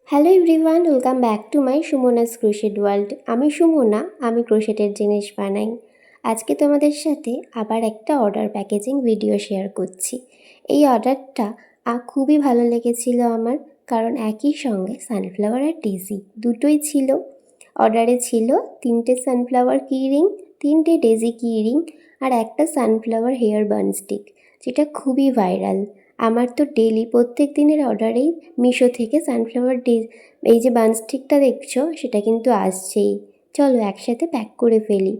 Hello everyone, welcome back to my Sumana's crochet world. আমি সুমনা, আমি ক্রোশেটের জিনিস বানাই। আজকে তোমাদের সাথে আবার একটা অর্ডার প্যাকেজিং ভিডিও শেয়ার করছি। এই অর্ডারটা খুবই ভালো লেগেছিল আমার, কারণ একই সঙ্গে সানফ্লাওয়ার আর ডেজি দুটোই ছিল। অর্ডারে ছিল 3টে সানফ্লাওয়ার কি রিং, 3টে ডেজি কি রিং আর একটা সানফ্লাওয়ার হেয়ার বান স্টিক, যেটা খুবই ভাইরাল। আমার তো ডেলি প্রত্যেক দিনের অর্ডারেই মিশো থেকে সানফ্লাওয়ার এই যে বানস্টিকটা দেখছো সেটা কিন্তু আসছেই। চলো একসাথে প্যাক করে ফেলি।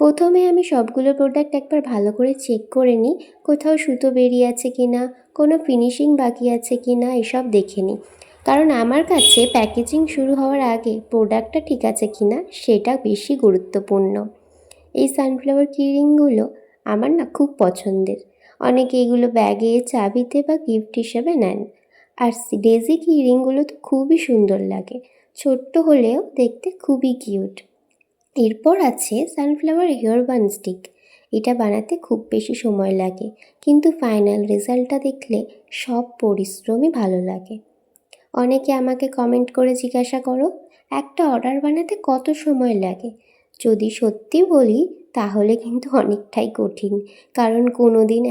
প্রথমে আমি সবগুলো প্রোডাক্ট একবার ভালো করে চেক করে নিই, কোথাও সুতো বেরিয়ে আছে কি না, কোনো ফিনিশিং বাকি আছে কি না, এসব দেখে নিই। কারণ আমার কাছে প্যাকেজিং শুরু হওয়ার আগে প্রোডাক্টটা ঠিক আছে কি না সেটা বেশি গুরুত্বপূর্ণ। এই সানফ্লাওয়ার কিরিংগুলো আমার না খুব পছন্দের। অনেকে এগুলো ব্যাগে, চাবিতে বা গিফট হিসেবে নেন। আর ডেজি কিরিংগুলো তো খুবই সুন্দর লাগে, ছোট্ট হলেও দেখতে খুবই কিউট। এরপর আছে সানফ্লাওয়ার হেয়ার বান স্টিক। এটা বানাতে খুব বেশি সময় লাগে, কিন্তু ফাইনাল রেজাল্টটা দেখলে সব পরিশ্রমই ভালো লাগে। অনেকে আমাকে কমেন্ট করে জিজ্ঞাসা করো, একটা অর্ডার বানাতে কত সময় লাগে? যদি সত্যি বলি তাহলে কিন্তু অনেকটাই কঠিন, কারণ কোনো দিন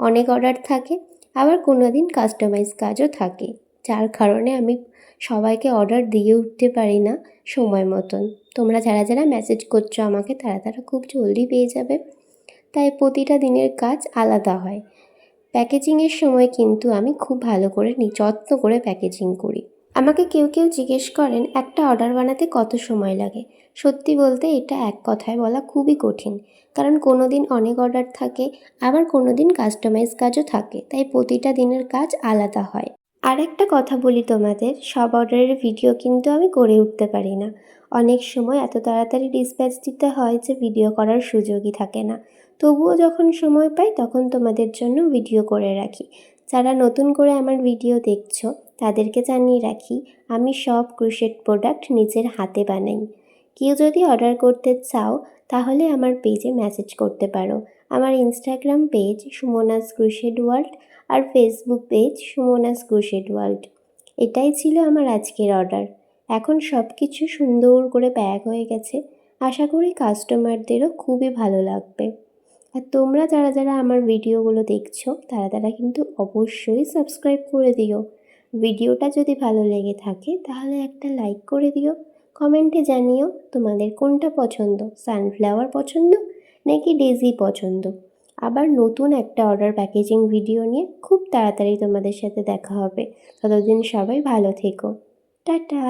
অনেক অর্ডার থাকে, আবার কোনো দিন কাস্টমাইজ কাজও থাকে, যার কারণে আমি সবাইকে অর্ডার দিয়ে উঠতে পারি না সময় মতন। তোমরা যারা যারা মেসেজ করছো আমাকে, তারা খুব জলদি পেয়ে যাবে। তাই প্রতিটা দিনের কাজ আলাদা হয়। প্যাকেজিংয়ের সময় কিন্তু আমি খুব ভালো করে যত্ন করে প্যাকেজিং করি। আমাকে কেউ কেউ জিজ্ঞেস করেন একটা অর্ডার বানাতে কত সময় লাগে। সত্যি বলতে এটা এক কথায় বলা খুবই কঠিন, কারণ কোনো দিন অনেক অর্ডার থাকে, আবার কোনো দিন কাস্টমাইজ কাজও থাকে, তাই প্রতিটা দিনের কাজ আলাদা হয়। আর একটা কথা বলি তোমাদের, সব অর্ডারের ভিডিও কিন্তু আমি করে উঠতে পারি না। অনেক সময় এত তাড়াতাড়ি ডিসপ্যাচ দিতে হয় যে ভিডিও করার সুযোগই থাকে না। তবুও যখন সময় পাই তখন তোমাদের জন্য ভিডিও করে রাখি। যারা নতুন করে আমার ভিডিও দেখছো তাদেরকে জানিয়ে রাখি, আমি সব ক্রোশেট প্রোডাক্ট নিজের হাতে বানাই। কেউ যদি অর্ডার করতে চাও তাহলে আমার পেজে মেসেজ করতে পারো। আমার Instagram page Sumana's crochet world আর Facebook page Sumana's crochet world. এটাই ছিল আমার আজকের অর্ডার। এখন সব কিছু সুন্দর করে প্যাক হয়ে গেছে, আশা করি কাস্টমারদেরও খুবই ভালো লাগবে। আর তোমরা যারা যারা আমার ভিডিওগুলো দেখছো তারা কিন্তু অবশ্যই সাবস্ক্রাইব করে দিও। ভিডিওটা যদি ভালো লেগে থাকে তাহলে একটা লাইক করে দিও। কমেন্টে জানিও তোমাদের কোনটা পছন্দ, সানফ্লাওয়ার পছন্দ নাকি ডেজি পছন্দ। আবার নতুন একটা অর্ডার প্যাকেজিং ভিডিও নিয়ে খুব তাড়াতাড়ি তোমাদের সাথে দেখা হবে। ততদিন সবাই ভালো থেকো। টাটা।